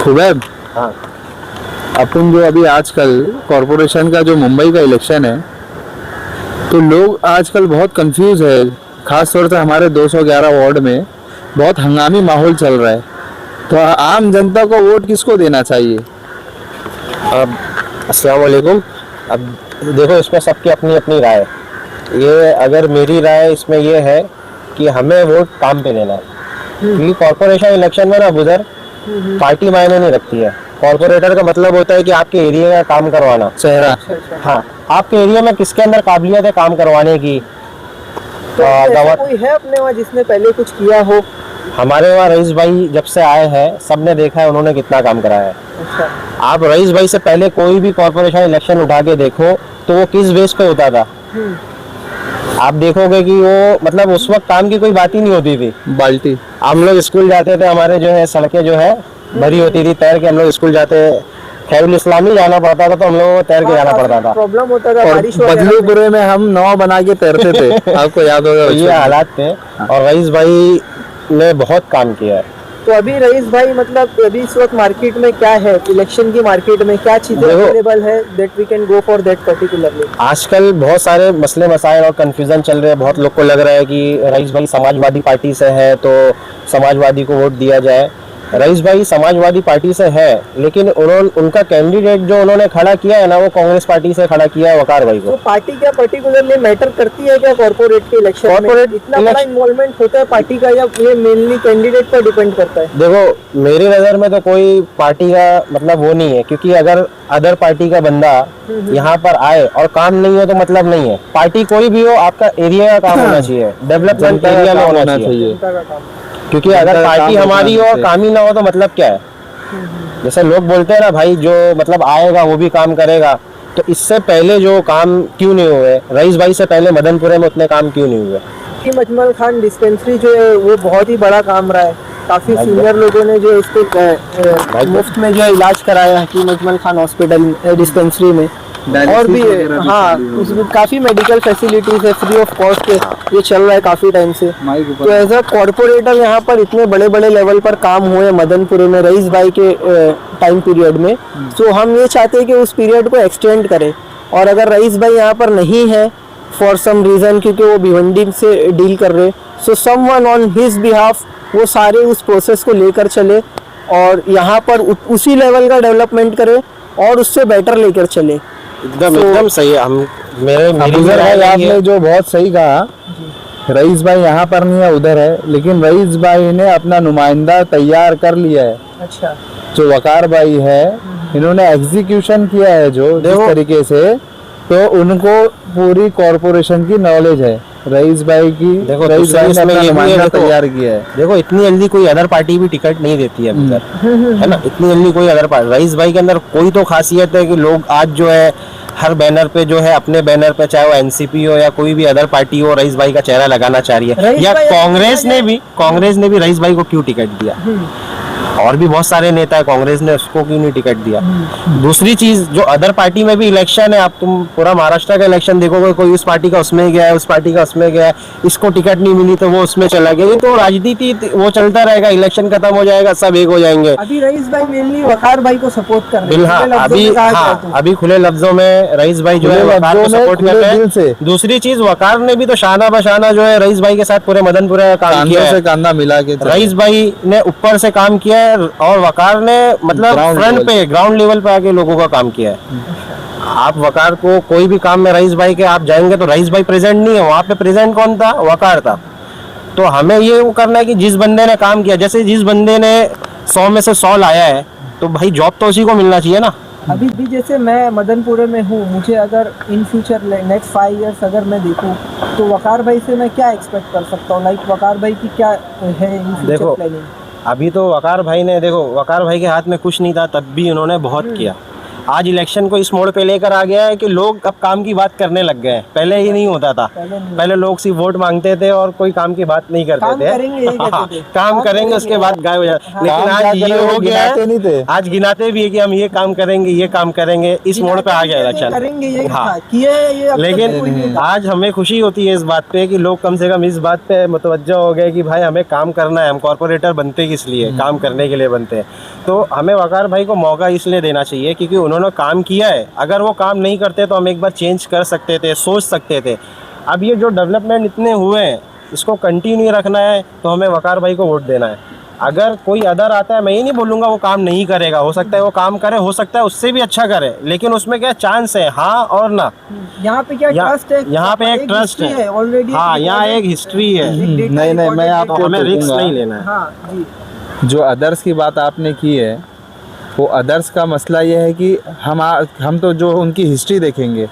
Khubaib, हाँ अपन जो अभी आजकल कॉरपोरेशन का जो मुंबई का इलेक्शन है, तो लोग आजकल बहुत कंफ्यूज है। खास तौर से हमारे 211 वार्ड में बहुत हंगामी माहौल चल रहा है। तो आम जनता को वोट किसको देना चाहिए? अब अस्सलाम वालेकुम। अब देखो, इसमें सबकी अपनी अपनी राय है। ये अगर मेरी राय इसमें ये है कि हमें वोट काम पे देना है, क्योंकि कॉर्पोरेशन इलेक्शन में ना बुधर पार्टी मायने नहीं रखती है। कॉर्पोरेटर का मतलब होता है कि आपके एरिया का काम करवाना, चेहरा। हाँ, आपके एरिया में किसके अंदर काबिलियत है काम करवाने की। तो ऐसा कोई है अपने वहाँ जिसने पहले कुछ किया हो? हमारे वहाँ रईस भाई जब से आए हैं सबने देखा है उन्होंने कितना काम कराया है। अच्छा। आप रईस भाई से पहले कोई भी कॉर्पोरेशन इलेक्शन उठा के देखो तो वो किस बेस पे होता था। आप देखोगे कि वो मतलब उस वक्त काम की कोई बात ही नहीं होती थी। बाल्टी। हम लोग स्कूल जाते थे, हमारे जो है सड़कें जो है भरी होती थी, तैर के हम लोग स्कूल जाते। खैरुल इस्लामी जाना पड़ता था तो हम लोगों को तैर के जाना पड़ता था। प्रॉब्लम होता था और बारिश वगैरह में। बदलूपुरे में हम नाव बना के तैरते थे। आपको याद होगा तो ये बचपन में। हालात थे और रईस भाई ने बहुत काम किया है। तो अभी रईस भाई मतलब अभी इस वक्त मार्केट में क्या है, इलेक्शन की मार्केट में क्या चीजें देखो, अवेलेबल है that we can go for that particularly? आजकल बहुत सारे मसले मसाइल और कंफ्यूजन चल रहे हैं। बहुत लोग को लग रहा है कि रईस भाई समाजवादी पार्टी से है तो समाजवादी को वोट दिया जाए। रईस भाई समाजवादी पार्टी से है, लेकिन उनका कैंडिडेट जो उन्होंने खड़ा किया है ना, वो कांग्रेस पार्टी से खड़ा किया है, वकार भाई को। तो पार्टी क्या पर्टिकुलरली मैटर करती है क्या कॉर्पोरेट के इलेक्शन में? कॉर्पोरेट इतना बड़ा इन्वॉल्वमेंट होता है पार्टी का, या ये मेनली कैंडिडेट पर डिपेंड करता है? देखो, मेरी नजर में तो कोई पार्टी का मतलब वो नहीं है, क्योंकि अगर अदर पार्टी का बंदा यहाँ पर आए और काम नहीं हो तो मतलब नहीं है। पार्टी कोई भी हो, आपका एरिया का काम होना चाहिए, डेवलपमेंट एरिया में होना चाहिए। जनता का काम। क्योंकि अगर पार्टी हमारी हो और काम ही ना हो तो मतलब क्या है। जैसे लोग बोलते हैं ना भाई, जो मतलब आएगा वो भी काम करेगा, तो इससे पहले जो काम क्यों नहीं हुए, रईस भाई से पहले मदनपुरे में उतने काम क्यों नहीं हुए। कि मजमल खान डिस्पेंसरी जो है वो बहुत ही बड़ा काम रहा है। काफी सीनियर लोगों ने जो इसको मुफ्त में जो है इलाज कराया है कि मजमल खान हॉस्पिटल डिस्पेंसरी में। और भी हाँ, उसमें काफी मेडिकल फैसिलिटीज है, फ्री ऑफ कॉस्ट है। ये चल रहा है काफी टाइम से। तो एज अ कॉर्पोरेटर यहाँ पर इतने बड़े बड़े लेवल पर काम हुए मदनपुरे में रईस भाई के टाइम पीरियड में। तो हम ये चाहते हैं कि उस पीरियड को एक्सटेंड करें। और अगर रईस भाई यहाँ पर नहीं है फॉर सम रीजन, क्योंकि वो भिवंडी से डील कर रहे, so someone on his behalf वो सारे उस प्रोसेस को लेकर चले और यहाँ पर उसी लेवल का डेवलपमेंट करे और उससे बेटर लेकर चले। एकदम सही है। हम मेरी अफजल राय भाई, यही है। आपने जो बहुत सही कहा, रईस भाई यहाँ पर नहीं है, उधर है, लेकिन रईस भाई ने अपना नुमाइंदा तैयार कर लिया है। अच्छा। जो वकार भाई है, इन्होंने एग्जीक्यूशन किया है जो जिस तरीके से, तो उनको पूरी कॉर्पोरेशन की नॉलेज है रईस भाई की। देखो, रईस भाई ने अपना ये भी नुमाइंदा है, तैयार किया है। देखो इतनी जल्दी कोई अदर पार्टी भी टिकट नहीं देती है अभी तक, है ना। इतनी जल्दी कोई अदर पार्टी, रईस भाई के अंदर कोई तो खासियत है कि लोग आज जो है हर बैनर पे जो है, अपने बैनर पे, चाहे वो एनसीपी हो या कोई भी अदर पार्टी हो, रईस भाई का चेहरा लगाना चाह रही है। या कांग्रेस ने भी रईस भाई को क्यों टिकट दिया? और भी बहुत सारे नेता है, कांग्रेस ने उसको क्यों नहीं टिकट दिया? दूसरी चीज, जो अदर पार्टी में भी इलेक्शन है, आप तुम पूरा महाराष्ट्र का इलेक्शन देखोगे, कोई उस पार्टी का उसमें गया है, उस पार्टी का उसमें गया है, इसको टिकट नहीं मिली तो वो उसमें चला गया। ये तो राजनीति वो चलता रहेगा, इलेक्शन खत्म हो जाएगा, सब एक हो जाएंगे। अभी रईस भाई मेनली वकार भाई को सपोर्ट कर रहे हैं। अभी खुले लफ्जों में रईस भाई जो है वकार को सपोर्ट कर रहे हैं। दूसरी चीज, वकार ने भी तो शाना बशाना जो है रईस भाई के साथ पूरे मदनपुरा का काम किया है, कांधा मिला के। रईस भाई ने ऊपर से काम किया है और वकार ने मतलब फ्रंट पे, ग्राउंड लेवल पे आके लोगों का काम किया है। आप वकार को कोई भी काम में रईस भाई के आप जाएंगे तो रईस भाई प्रेजेंट नहीं है, वहां पे प्रेजेंट कौन था? वकार था। तो हमें ये वो करना है कि जिस बंदे ने काम किया, जैसे जिस बंदे ने 100 में से 100 लाया है, तो भाई जॉब तो उसी को मिलना चाहिए ना। अभी भी जैसे मैं मदनपुरे में हूँ, मुझे अगर इन फ्यूचर नेक्स्ट 5 इयर्स अगर मैं देखूँ तो वकार भाई से मैं क्या एक्सपेक्ट कर सकता हूँ? लाइक वकार भाई की क्या है इन फ्यूचर प्लानिंग? अभी तो वकार भाई ने, देखो वकार भाई के हाथ में कुछ नहीं था, तब भी उन्होंने बहुत किया। आज इलेक्शन को इस मोड़ पे लेकर आ गया है कि लोग अब काम की बात करने लग गए हैं। पहले ये नहीं होता था, पहले लोग सिर्फ वोट मांगते थे और कोई काम की बात नहीं करते काम थे। करेंगे यही कहते थे। काम करेंगे उसके बाद गायब हो जाते। लेकिन काम आज क्या ये करें, हो वो गया गिनाते नहीं थे। है, आज गिनाते भी है कि हम ये काम करेंगे, ये काम करेंगे। इस मोड़ पे आ गया इलेक्शन। करेंगे ये हाँ। किए ये अब तक कोई नहीं लेकिन था। आज हमें खुशी होती है इस बात पे कि लोग कम से कम इस बात पे मुतवज्जह हो गए कि भाई हमें काम करना है। हम कॉर्पोरेटर बनते किस लिए, काम करने के लिए बनते हैं। तो हमें वकार भाई को मौका इसलिए देना चाहिए क्योंकि उन्होंने काम किया है। अगर वो काम नहीं करते तो हम एक बार चेंज कर सकते थे, सोच सकते थे। अब ये जो डेवलपमेंट इतने हुए हैं, इसको कंटिन्यू रखना है तो हमें वकार भाई को वोट देना है। अगर कोई अदर आता है, मैं ये नहीं बोलूँगा वो काम नहीं करेगा, हो सकता है वो काम करे, हो सकता है उससे भी अच्छा करे, लेकिन उसमें क्या चांस है, हाँ और ना। यहाँ पे क्या ट्रस्ट है, यहाँ पे एक ट्रस्ट है ऑलरेडी। हाँ, यहाँ एक हिस्ट्री है। नहीं मैं आपको तो हमें रिस्क टोकूंगा। नहीं लेना है। हाँ जी, जो अदर्स की बात आपने की है, वो अदर्स का मसला ये है कि हम तो जो उनकी हिस्ट्री देखेंगे।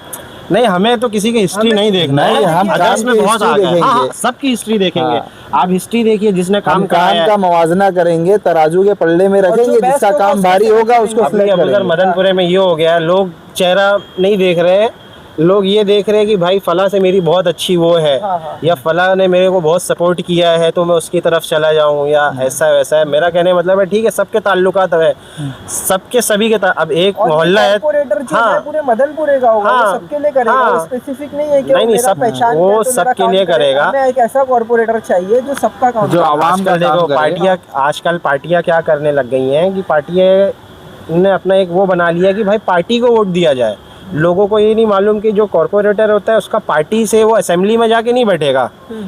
नहीं, हमें तो किसी की हिस्ट्री नहीं देखना है। नहीं, हम अदर्स काम में की बहुत history आगे हैं। देखेंगे। हाँ, सबकी हिस्ट्री देखेंगे। हाँ। आप हिस्ट्री देखिए, जिसने काम हम करा काम है। का मवाजना करेंगे, तराजू के पल्ले में रखेंगे, best जिसका होगा काम उसको भारी select होगा उसको करेंगे। select अभी करेंगे। मदनपुरे में ये हो गया है, लोग चेहरा नहीं देख रहे, लोग ये देख रहे हैं कि भाई फला से मेरी बहुत अच्छी वो है, हाँ। या फला ने मेरे को बहुत सपोर्ट किया है तो मैं उसकी तरफ चला जाऊं, या ऐसा वैसा है। मेरा कहने का मतलब है ठीक है, सबके ताल्लुकात है, सबके सभी के अब एक और मोहल्ला है। कॉर्पोरेटर जो हाँ। है पूरे मदनपुरे का होगा, हाँ। वो सबके लिए करेगा, हाँ। वो स्पेसिफिक नहीं है कि नहीं, वो मेरा सब- पहचान वो है तो मेरा सबके काम लिए करे। करेगा। हमें एक ऐसा कॉर्पोरेटर चाहिए जो सबका काम जो करे। आवाम का आजकल देखो काम करे। आजकल पार्टियां क्या करने लग गई हैं कि पार्टियां ने अपना एक वो बना लिया कि भाई पार्टी को वोट दिया जाए। लोगों को ये नहीं मालूम कि जो कॉर्पोरेटर होता है उसका पार्टी से वो असेंबली में जाके नहीं बैठेगा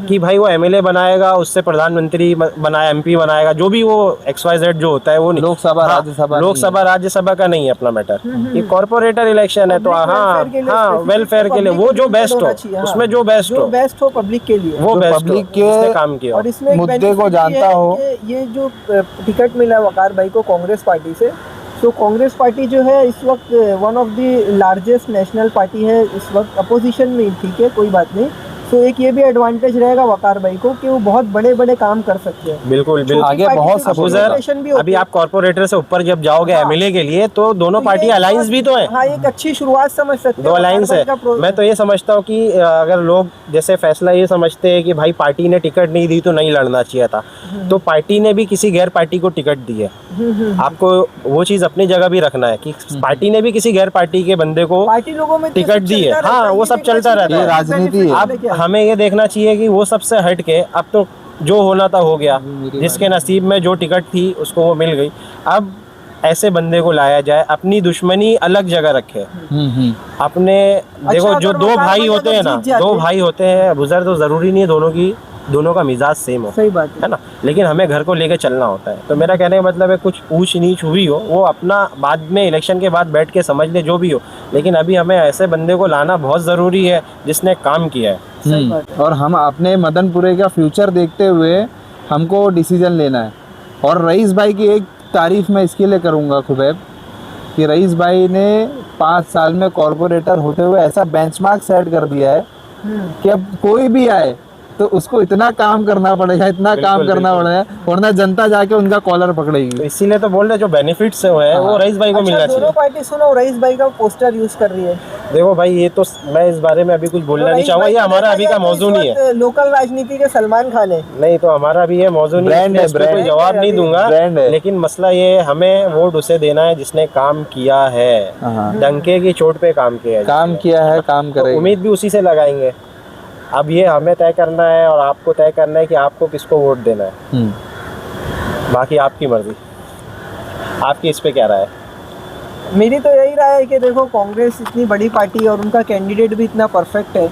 कि भाई वो एमएलए बनाएगा, उससे प्रधानमंत्री बनाया, एमपी बनाएगा, जो भी वो XYZ जो होता है वो नहीं। लोकसभा, हाँ, राज्यसभा लोकसभा राज्यसभा का नहीं है अपना मैटर। ये कॉर्पोरेटर इलेक्शन है तो Public हाँ welfare के लिए हाँ, specific वेलफेयर के लिए public वो जो के लिए बेस्ट होना हो, चाहिए, हाँ। उसमें जो बेस्ट जो हो बेस्ट हो पब्लिक के लिए। वो जो बेस्ट public हो, के- जिसने काम किया हो। और इसमें एक मुद्दे को benefit जानता ये है हो। कि ये जो टिकट मिला है वकार भाई को कांग्रेस पार्टी से, तो कांग्रेस पार्टी जो है इस वक्त one of the largest national party है इस वक्त, अपोजिशन में, ठीक है कोई बात नहीं। तो एक ये भी एडवांटेज रहेगा वकार भाई को कि वो बहुत बड़े बड़े काम कर सकते हैं। बिल्कुल बिल्कुल। आगे बहुत अबू सर, अभी आप कॉर्पोरेटर से ऊपर जब जाओगे हाँ। एमएलए के लिए तो दोनों पार्टी अलायंस भी तो है। हाँ, एक अच्छी शुरुआत समझ सकते दो हैं अलायंस है। मैं तो ये समझता हूँ कि अगर लोग जैसे फैसला ये समझते हैं कि भाई पार्टी ने टिकट नहीं दी तो नहीं लड़ना चाहिए था, तो पार्टी ने भी किसी गैर पार्टी को टिकट दी है। आपको वो चीज अपनी जगह भी रखना है कि पार्टी ने भी किसी गैर पार्टी के बंदे को पार्टी लोगों में तो टिकट सब दी है। चलता हाँ, रहता वो ये सब देखना चलता चाहिए रहता है। कि राजनीति है। benefit अब मिले क्या। हमें ये देखना चाहिए कि वो सबसे हट के अब तो जो होना था हो गया, जिसके नसीब में जो टिकट थी उसको वो मिल गई। अब ऐसे बंदे को लाया जाए, अपनी दुश्मनी अलग जगह रखे। अपने देखो जो अगर दो वकार भाई भाई होते अगर हैं ना, जीत जाते दो भाई होते हैं बुजुर्ग, तो जरूरी नहीं है दोनों का मिजाज सेम हो, सही बात है ना। लेकिन हमें घर को लेके चलना होता है। तो मेरा कहने का मतलब है कुछ ऊंच नीच हुई हो वो अपना बाद में इलेक्शन के बाद बैठ के समझ ले जो भी हो, लेकिन अभी हमें ऐसे बंदे को लाना बहुत ज़रूरी है जिसने काम किया है। सही बात है। और हम अपने मदनपुरे का फ्यूचर देखते हुए हमको डिसीजन लेना है। और रईस भाई की एक तारीफ मैं इसके लिए करूँगा खुबैब, कि रईस भाई ने 5 साल में कॉर्पोरेटर होते हुए ऐसा बेंचमार्क सेट कर दिया है कि अब कोई भी आए तो उसको इतना काम करना पड़ेगा, इतना काम बिल्कुल, करना बिल्कुल। पड़ेगा, वरना जनता जाके उनका कॉलर पकड़ेगी। तो इसीलिए तो बोल रहे जो बेनिफिट्स है वो रईस भाई को मिलना अच्छा, दोनों चाहिए। पार्टी सुनो रईस भाई का पोस्टर यूज कर रही है। देखो भाई, ये तो मैं इस बारे में अभी कुछ बोलना नहीं रईस चाहूँगा, भाई ये को हमारा देखा अभी का जाए तो मौजू इस नहीं है। वक्त लोकल राजनीति के सलमान खान है। नहीं, तो हमारा भी ये मौजू नहीं है, ब्रांड है, इस पे कोई ब्रांड जवाब है, नहीं अभी दूंगा। ब्रांड है। लेकिन मसला ये है, हमें वोट उसे देना है जिसने काम किया है, हाँ। डंके की चोट पे काम किया है। काम किया है, काम तो करेगा। उम्मीद भी उसी से लगाएंगे। अब ये हमें तय करना है और आपको तय करना है कि आपको किसको वोट देना है। बाकी आपकी मर्जी। आपकी इस पे क्या राय है? मेरी तो यही राय है कि देखो कांग्रेस इतनी बड़ी पार्टी और उनका कैंडिडेट भी इतना परफेक्ट है,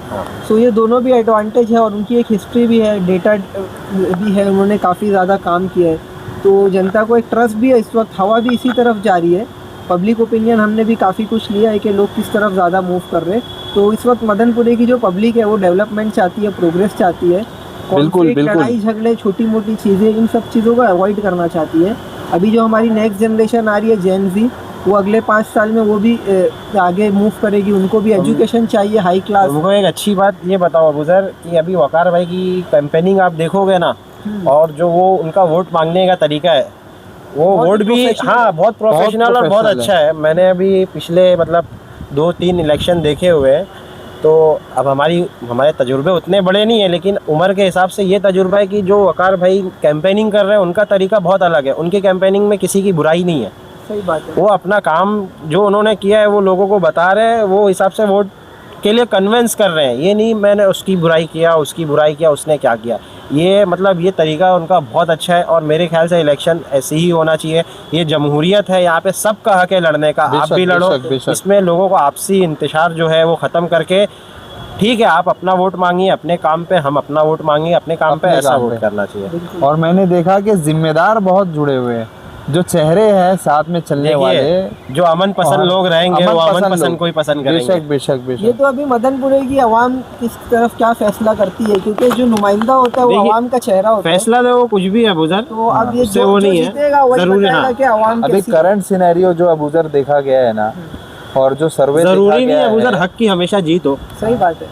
सो ये दोनों भी एडवांटेज है और उनकी एक हिस्ट्री भी है, डेटा भी है, उन्होंने काफ़ी ज़्यादा काम किया है, तो जनता को एक ट्रस्ट भी है। इस वक्त हवा भी इसी तरफ जा रही है, पब्लिक ओपिनियन हमने भी काफ़ी कुछ लिया है कि लोग किस तरफ ज़्यादा मूव कर रहे हैं। तो इस वक्त मदनपुरे की जो पब्लिक है वो डेवलपमेंट चाहती है, प्रोग्रेस चाहती है, बिल्कुल, Conflict, बिल्कुल। लड़ाई झगड़े, छोटी मोटी चीज़ें, इन सब चीज़ों को अवॉइड करना चाहती है। अभी जो हमारी नेक्स्ट जनरेशन आ रही है जेन ज़ी, वो अगले 5 साल में वो भी आगे मूव करेगी, उनको भी एजुकेशन चाहिए हाई क्लास। उनको एक अच्छी बात ये बताओ अबू सर कि अभी वकार भाई की कैंपेनिंग आप देखोगे ना, और जो वो उनका वोट मांगने का तरीका है, वो बहुत वोट भी professional हाँ बहुत प्रोफेशनल और बहुत professional अच्छा है। मैंने अभी पिछले मतलब 2-3 इलेक्शन देखे हुए हैं, तो अब हमारे तजुर्बे उतने बड़े नहीं है, लेकिन उम्र के हिसाब से ये तजुर्बा है कि जो वकार भाई कैंपेनिंग कर रहे हैं उनका तरीका बहुत अलग है। उनकी कैंपेनिंग में किसी की बुराई नहीं है, सही बात है। वो अपना काम जो उन्होंने किया है वो लोगों को बता रहे हैं, वो हिसाब से वोट के लिए कन्विंस कर रहे हैं। ये नहीं मैंने उसकी बुराई किया, उसने क्या किया। ये मतलब ये तरीका उनका बहुत अच्छा है, और मेरे ख्याल से इलेक्शन ऐसे ही होना चाहिए। ये जमहूरियत है, यहाँ पे सबका हक है लड़ने का। आप बेशक, भी लड़ो, बेशक, बेशक। इसमें लोगों को आपसी इंतशार जो है वो ख़त्म करके, ठीक है आप अपना वोट मांगिए अपने काम पे, हम अपना वोट मांगिए अपने काम पे, अपने ऐसा काम वोट पे। करना चाहिए। और मैंने देखा कि जिम्मेदार बहुत जुड़े हुए हैं, जो चेहरे हैं साथ में चलने वाले, देखिए जो अमन पसंद लोग रहेंगे वो अमन पसंद को ही पसंद करेंगे। बेशक बेशक ये बेशक। तो अभी मदनपुरे की आवाम किस तरफ क्या फैसला करती है, क्योंकि जो नुमाइंदा होता है वो देखिए, आवाम का चेहरा होता है। फैसला तो वो कुछ भी है बुजर, तो अब ये उससे जो वो जो नहीं है। जीतेगा वही जरूरी बताएगा हाँ। कि आवाम अभी कैसी है। करंट सिनेरियो जो अबूजर देखा गया है ना, और जो सर्वे जरूरी देखा नहीं गया है बुजर है, हक की हमेशा जीत हो, सही बात है।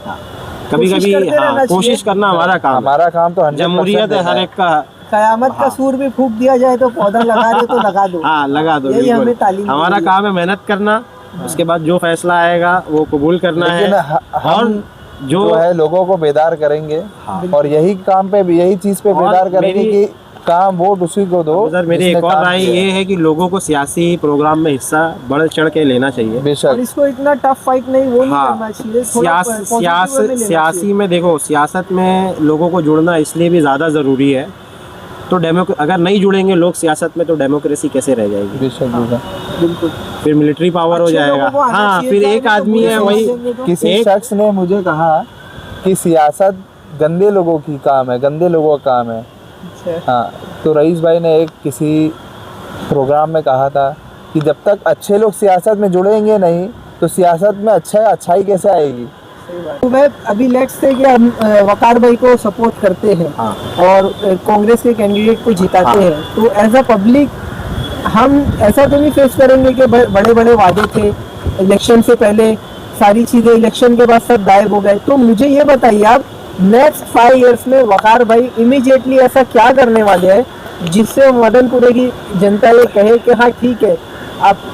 कभी कोशिश कभी करते रहना हाँ चाहिए। कोशिश करना हमारा काम है। हमारा काम तो 100% जमहूरियत है देना हर एक का। कयामत का सूर भी फूक दिया जाए तो पौधा लगा दे तो लगा दो। हाँ लगा दो, यही हमें बिल्कुल तालीम हमारा दी गई काम है मेहनत करना, उसके बाद जो फैसला आएगा वो कबूल करना है। लेकिन और हम जो जो है लोगों को बेदार करेंगे, और यही काम पे यही चीज पे और बेदार करेंगे मेरी- कि काम वोट उसी को दो सर मेरी जिसने एक और काम राय किया ये है कि लोगों को सियासी प्रोग्राम में हिस्सा बढ़ चढ़ के लेना चाहिए। और बेशक। इसको इतना टफ फाइट नहीं वो नहीं हाँ करना चाहिए, थोड़ा positive way में लेना सियासी चाहिए। में देखो, सियासत में लोगों को जुड़ना इसलिए भी ज़्यादा ज़रूरी है। तो अगर नहीं जुड़ेंगे लोग सियासत में तो डेमोक्रेसी कैसे रह जाएगी? बेशक बेशक। बिल्कुल फिर मिलिट्री पावर हो अच्छे जाएगा। लोगों को आना हाँ चाहिए, फिर चाहे एक वो आदमी बुरे है समझ वही लेंगे तो। किसी एक- शख्स ने मुझे कहा कि सियासत गंदे लोगों की काम है, गंदे लोगों का काम है। अच्छा। हाँ, तो रईस भाई ने एक किसी प्रोग्राम में कहा था कि जब तक अच्छे लोग सियासत में जुड़ेंगे नहीं तो सियासत में अच्छाई कैसे आएगी। तो मैं अभी लेट्स से कि हम वकार भाई को सपोर्ट करते हैं हाँ। और कांग्रेस के कैंडिडेट को जिताते हैं, तो एज अ पब्लिक हम ऐसा तो नहीं फेस करेंगे कि बड़े बड़े वादे थे इलेक्शन से पहले, सारी चीजें इलेक्शन के बाद सब गायब हो गए। तो मुझे ये बताइए आप नेक्स्ट 5 इयर्स में वकार भाई इमीडिएटली ऐसा क्या करने वाले हैं जिससे मदनपुरे की जनता ये कहे कि हाँ ठीक है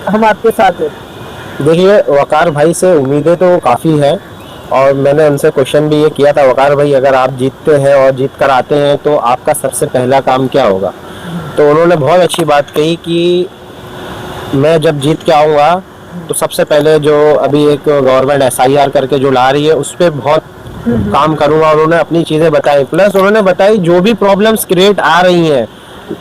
हम आपके साथ हैं। देखिए वकार भाई से उम्मीदें तो काफ़ी है, और मैंने उनसे क्वेश्चन भी ये किया था, वकार भाई अगर आप जीतते हैं और जीत कर आते हैं तो आपका सबसे पहला काम क्या होगा? तो उन्होंने बहुत अच्छी बात कही कि मैं जब जीत के आऊँगा तो सबसे पहले जो अभी एक गवर्नमेंट SIR करके जो ला रही है उस पर बहुत काम करूँगा। उन्होंने अपनी चीज़ें बताई, प्लस उन्होंने बताई जो भी प्रॉब्लम्स क्रिएट आ रही हैं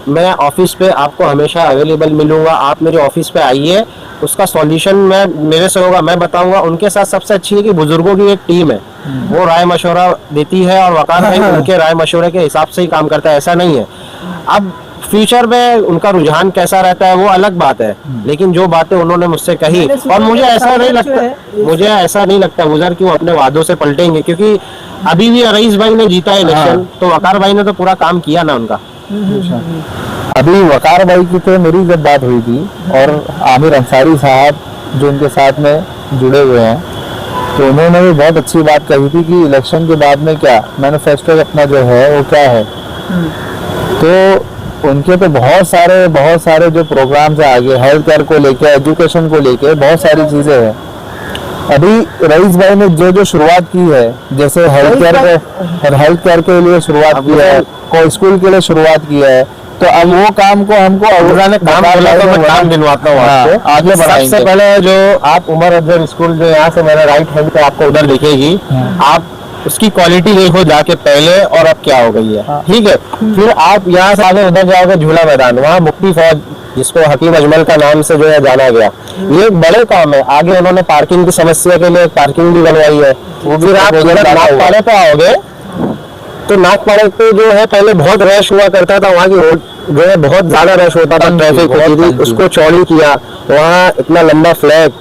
मैं ऑफिस पे आपको हमेशा अवेलेबल मिलूंगा, आप मेरे ऑफिस पे आइए, उसका सॉल्यूशन मैं मेरे से होगा, मैं बताऊंगा। उनके साथ सबसे अच्छी है कि बुजुर्गों की एक टीम है, वो राय मशवरा देती है और वकार भाई उनके राय मशवरे के हिसाब से ही काम करता है, ऐसा नहीं है। अब फ्यूचर में उनका रुझान कैसा रहता है वो अलग बात है, लेकिन जो बातें उन्होंने मुझसे कही, मैंने सुना और मुझे है ऐसा नहीं जो है, लगता गुजर कि वो अपने वादों से पलटेंगे, क्योंकि अभी भी रईस भाई ने जीता है इलेक्शन, तो वकार भाई ने तो पूरा काम किया ना उनका। अभी वकार भाई की तो मेरी जब बात हुई थी, और आमिर अंसारी साहब जो उनके साथ में जुड़े हुए हैं, तो उन्होंने भी बहुत अच्छी बात कही थी कि इलेक्शन के बाद में क्या मैनिफेस्टो अपना जो है वो क्या है। तो उनके तो बहुत सारे जो प्रोग्राम्स है आगे, हेल्थ केयर को लेके, एजुकेशन को लेके बहुत सारी चीजें हैं। अभी रईस भाई ने जो शुरुआत की है, जैसे हेल्थ केयर के लिए शुरुआत की है, को स्कूल के लिए शुरुआत की है, तो अब वो काम को हमको उन्होंने काम बोला तो मैं काम दिलवाता हूँ आपको। आगे बढ़ाएंगे। सबसे पहले जो आप उमर अफजल स्कूल जो यहाँ से मेरा राइट हैंड पे आपको उधर दिखेगी, आप उसकी क्वालिटी देखो जाके पहले और अब क्या हो गई है, ठीक है। फिर आप यहाँ से आगे उधर जाओगे झूला मैदान, वहाँ मुफ्ती फौज जिसको हकीम अजमल का नाम से जो है जाना गया, ये एक बड़े काम है। आगे उन्होंने पार्किंग की समस्या के लिए पार्किंग भी बनवाई है। फिर आप नागपाड़े पे आओगे तो नागपाड़े पे जो है पहले बहुत रश हुआ करता था, वहाँ की रोड जो है बहुत ज्यादा रश होता था, ट्रैफिक होती थी, उसको चौड़ी किया, वहाँ इतना लंबा फ्लैग,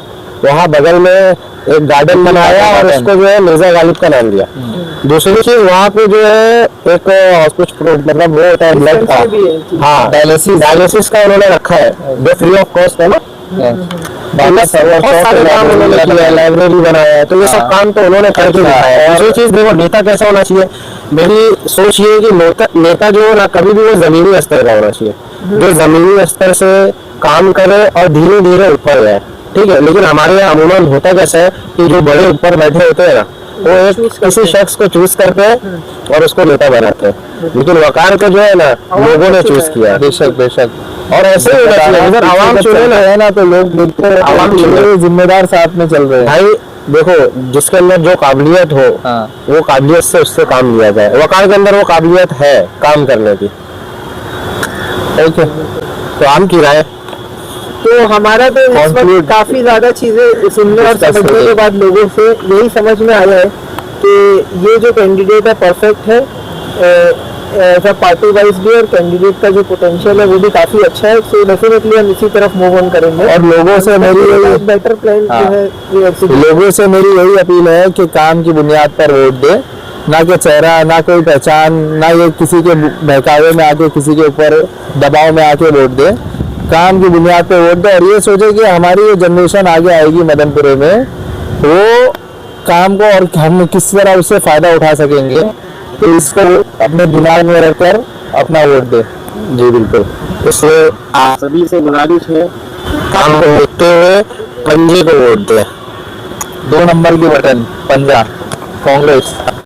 वहाँ बगल में एक गार्डन बनाया और उसको जो है मिर्जा गालिब का नाम दिया। दूसरी चीज वहाँ पे जो है एक कुछ मतलब वो होता है ब्लड का, हाँ डायलिसिस का उन्होंने रखा है जो फ्री ऑफ कॉस्ट है ना। बहुत सारे काम उन्होंने किया है, लाइब्रेरी बनाया है, तो ये सब काम तो उन्होंने करके दिखाया है। दूसरी चीज देखो नेता कैसा होना चाहिए, मेरी सोच ये है कि नेता जो है ना कभी भी वो जमीनी स्तर का होना चाहिए। जो जमीनी स्तर से काम करे और धीरे धीरे ऊपर जाए, ठीक है। लेकिन हमारे यहाँ अमूमन होता कैसा है कि जो बड़े ऊपर बैठे होते हैं ना, वो एक किसी शख्स को चूज करते हैं और उसको नेता बनाते हैं। लेकिन वकार को जो है ना, लोगों ने चूज किया। बेशक बेशक। और ऐसे ही होना चाहिए। अगर आवाम चुने ना, है ना, तो लोग देखते हैं आवाम चुने, जिम्मेदार साथ में चल रहे हैं। भाई देखो, जिसके अंदर जो काबिलियत हो, हाँ। वो काबिलियत से उससे काम लिया जाए। वकार के अंदर वो काबिलियत है काम करने की। ओके, तो आम की राय? तो हमारा तो इस वक्त काफी ज्यादा चीजें सुनने और समझने के बाद लोगों से यही समझ में आया है कि ये जो कैंडिडेट है परफेक्ट है, ऐसा पार्टी वाइज भी, और कैंडिडेट का जो पोटेंशियल है वो भी काफी अच्छा है। सो डेफिनेटली हम इसी तरफ मूव ऑन करेंगे। और लोगों से मेरी यही बेटर प्लान जो है ये execute लोगों से मेरी यही अपील है कि काम की बुनियाद पर वोट दे, ना कि चेहरा, ना कोई पहचान, ना ये किसी के बहकावे में आके, किसी के ऊपर दबाव में आके वोट दे। काम की बुनियाद पर वोट दे और ये सोचे कि हमारी जो जनरेशन आगे आएगी मदनपुरे में, वो काम को और हम किस तरह उससे फायदा उठा सकेंगे, तो इसको अपने दिमाग में रखकर अपना वोट दे। जी बिल्कुल। इसलिए आप सभी से गुजारिश है, काम को देखते हुए पंजे को वोट दें। 2 नंबर की बटन पंजा, कांग्रेस।